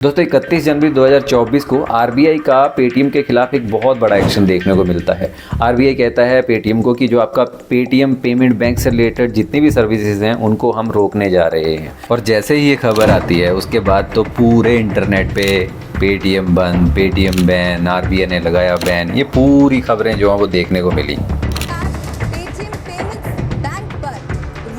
दोस्तों 31 जनवरी 2024 को आरबीआई का पेटीएम के खिलाफ एक बहुत बड़ा एक्शन देखने को मिलता है। आरबीआई कहता है पेटीएम को कि जो आपका पेटीएम पेमेंट बैंक से रिलेटेड जितनी भी सर्विसेज हैं उनको हम रोकने जा रहे हैं। और जैसे ही ये खबर आती है उसके बाद तो पूरे इंटरनेट पे पेटीएम बंद, पेटीएम बैन, आरबीआई ने लगाया बैन, ये पूरी खबरें जो हैं वो देखने को मिली। पेटीएम पेमेंट्स बैंक पर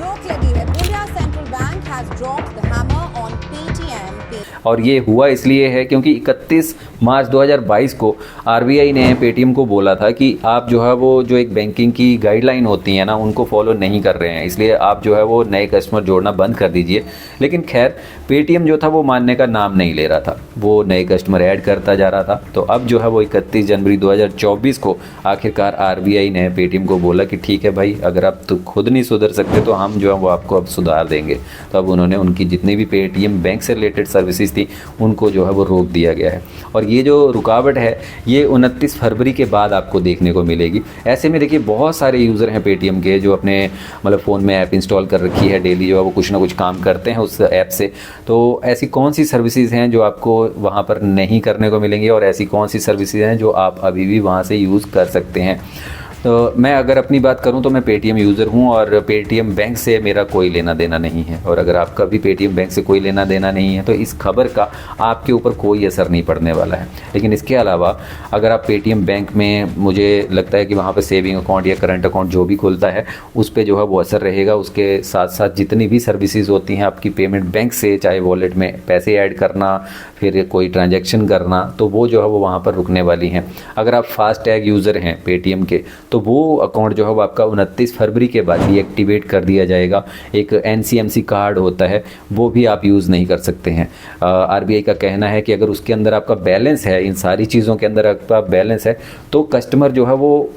रोक लगी है। India central bank has dropped the hammer on Paytm. और ये हुआ इसलिए है क्योंकि 31 मार्च 2022 को आरबीआई ने पेटीएम को बोला था कि आप जो है वो जो एक बैंकिंग की गाइडलाइन होती है ना उनको फॉलो नहीं कर रहे हैं, इसलिए आप जो है वो नए कस्टमर जोड़ना बंद कर दीजिए। लेकिन खैर पेटीएम जो था वो मानने का नाम नहीं ले रहा था, वो नए कस्टमर ऐड करता जा रहा था। तो अब जो है वो 31 जनवरी 2024 को आखिरकार आरबीआई ने पेटीएम को बोला कि ठीक है भाई, अगर आप तो खुद नहीं सुधर सकते तो हम जो है वो आपको अब सुधार देंगे। तो अब उन्होंने उनकी जितनी भी पेटीएम बैंक से रिलेटेड सर्विसेज थी उनको जो है वो रोक दिया गया है। और ये जो रुकावट है ये 29 फरवरी के बाद आपको देखने को मिलेगी। ऐसे में देखिए बहुत सारे यूज़र हैं पेटीएम के जो अपने मतलब फ़ोन में ऐप इंस्टॉल कर रखी है, डेली जो है वो कुछ ना कुछ काम करते हैं उस ऐप से। तो ऐसी कौन सी सर्विसेज हैं जो आपको वहाँ पर नहीं करने को मिलेंगी और ऐसी कौन सी सर्विसेज हैं जो आप अभी भी वहाँ से यूज़ कर सकते हैं। तो मैं अगर अपनी बात करूं तो मैं पेटीएम यूज़र हूं और पेटीएम बैंक से मेरा कोई लेना देना नहीं है। और अगर आपका भी पेटीएम बैंक से कोई लेना देना नहीं है तो इस खबर का आपके ऊपर कोई असर नहीं पड़ने वाला है। लेकिन इसके अलावा अगर आप पेटीएम बैंक में, मुझे लगता है कि वहाँ पर सेविंग अकाउंट या करंट अकाउंट जो भी खुलता है उस पर जो है वो असर रहेगा। उसके साथ साथ जितनी भी सर्विसेज होती हैं आपकी पेमेंट बैंक से, चाहे वॉलेट में पैसे ऐड करना, फिर कोई ट्रांजैक्शन करना, तो वो जो है वो वहाँ पर रुकने वाली हैं। अगर आप फास्टैग यूज़र हैं पेटीएम के तो वो अकाउंट जो है वो आपका 29 फरवरी के बाद डीएक्टिवेट कर दिया जाएगा। एक एनसीएमसी कार्ड होता है वो भी आप यूज़ नहीं कर सकते हैं। आरबीआई का कहना है कि अगर उसके अंदर आपका बैलेंस है, इन सारी चीज़ों के अंदर आपका बैलेंस है तो कस्टमर जो है वो,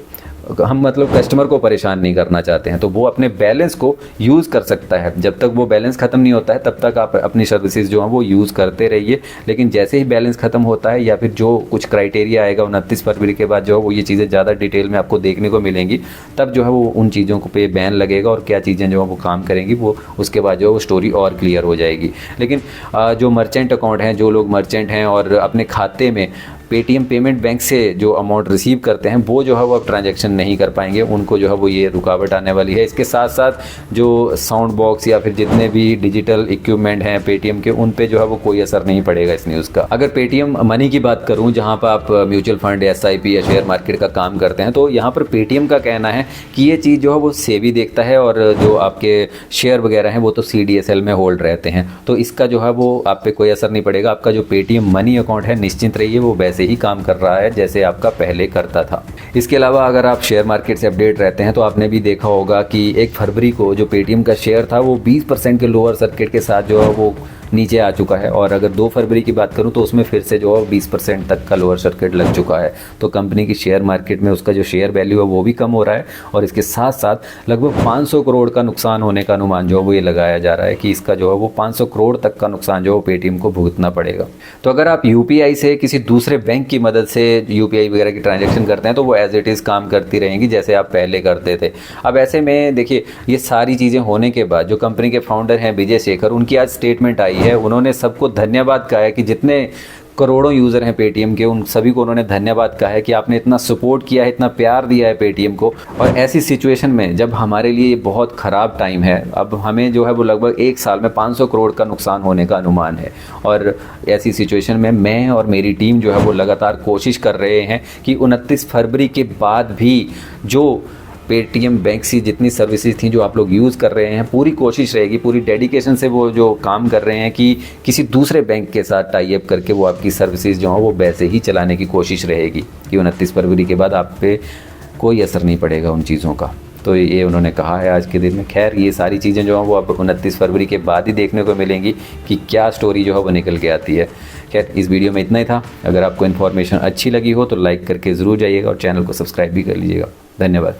हम मतलब कस्टमर को परेशान नहीं करना चाहते हैं तो वो अपने बैलेंस को यूज़ कर सकता है। जब तक वो बैलेंस ख़त्म नहीं होता है तब तक आप अपनी सर्विसेज जो हैं वो यूज़ करते रहिए। लेकिन जैसे ही बैलेंस ख़त्म होता है या फिर जो कुछ क्राइटेरिया आएगा 29 फरवरी के बाद जो है वो ये चीज़ें ज़्यादा डिटेल में आपको देखने को मिलेंगी, तब जो है वो उन चीज़ों को पे बैन लगेगा और क्या चीज़ें जो है वो काम करेंगी वो उसके बाद जो है वो स्टोरी और क्लियर हो जाएगी। लेकिन जो मर्चेंट अकाउंट हैं, जो लोग मर्चेंट हैं और अपने खाते में पेटीएम पेमेंट बैंक से जो अमाउंट रिसीव करते हैं वो जो है वो अब ट्रांजैक्शन नहीं कर पाएंगे, उनको जो है वो ये रुकावट आने वाली है। इसके साथ साथ जो साउंड बॉक्स या फिर जितने भी डिजिटल इक्विपमेंट हैं पेटीएम के, उन पे जो है वो कोई असर नहीं पड़ेगा इस न्यूज़ का। अगर पेटीएम मनी की बात करूं, जहां पर आप म्यूचुअल फंड, एसआईपी या शेयर मार्केट का काम करते हैं, तो यहाँ पर पेटीएम का कहना है कि ये चीज़ जो है वो सेबी देखता है और जो आपके शेयर वगैरह हैं वो तो CDSL में होल्ड रहते हैं, तो इसका जो है वो आप पे कोई असर नहीं पड़ेगा। आपका जो पेटीएम मनी अकाउंट है निश्चिंत रहिए, वो वैसे ही काम कर रहा है जैसे आपका पहले करता था। इसके अलावा अगर आप शेयर मार्केट से अपडेट रहते हैं तो आपने भी देखा होगा कि 1 फरवरी को जो पेटीएम का शेयर था वो 20% के लोअर सर्किट के साथ जो है वो नीचे आ चुका है। और अगर 2 फरवरी की बात करूं तो उसमें फिर से जो है 20% तक का लोअर सर्किट लग चुका है। तो कंपनी की शेयर मार्केट में उसका जो शेयर वैल्यू है वो भी कम हो रहा है और इसके साथ साथ लगभग 500 करोड़ का नुकसान होने का अनुमान जो है वो ये लगाया जा रहा है कि इसका जो है वो 500 करोड़ तक का नुकसान जो है पेटीएम को भुगतना पड़ेगा। तो अगर आप यूपीआई से किसी दूसरे बैंक की मदद से यूपीआई वगैरह की ट्रांजैक्शन करते हैं तो वो एज इट इज़ काम करती रहेंगी जैसे आप पहले करते थे। अब ऐसे में देखिए ये सारी चीज़ें होने के बाद जो कंपनी के फाउंडर हैं विजय शेखर, उनकी आज स्टेटमेंट आई है। उन्होंने सबको धन्यवाद कहा है कि जितने करोड़ों यूज़र हैं पेटीएम के उन सभी को उन्होंने धन्यवाद कहा है कि आपने इतना सपोर्ट किया है, इतना प्यार दिया है पेटीएम को। और ऐसी सिचुएशन में जब हमारे लिए ये बहुत ख़राब टाइम है, अब हमें जो है वो लगभग 1 साल में 500 करोड़ का नुकसान होने का अनुमान है। और ऐसी सिचुएशन में मैं और मेरी टीम जो है वो लगातार कोशिश कर रहे हैं कि 29 फरवरी के बाद भी जो पेटीएम बैंक से जितनी सर्विसेज थी जो आप लोग यूज़ कर रहे हैं, पूरी कोशिश रहेगी, पूरी डेडिकेशन से वो जो काम कर रहे हैं कि किसी दूसरे बैंक के साथ टाई अप करके वो आपकी सर्विसेज जो हैं वो वैसे ही चलाने की कोशिश रहेगी कि 29 फरवरी के बाद आप पे कोई असर नहीं पड़ेगा उन चीज़ों का। तो ये उन्होंने कहा है आज के दिन में। खैर ये सारी चीज़ें जो हैं वो अब 29 फरवरी के बाद ही देखने को मिलेंगी कि क्या स्टोरी जो है वो निकल के आती है। खैर इस वीडियो में इतना ही था। अगर आपको इन्फॉर्मेशन अच्छी लगी हो तो लाइक करके ज़रूर जाइएगा और चैनल को सब्सक्राइब भी कर लीजिएगा। धन्यवाद।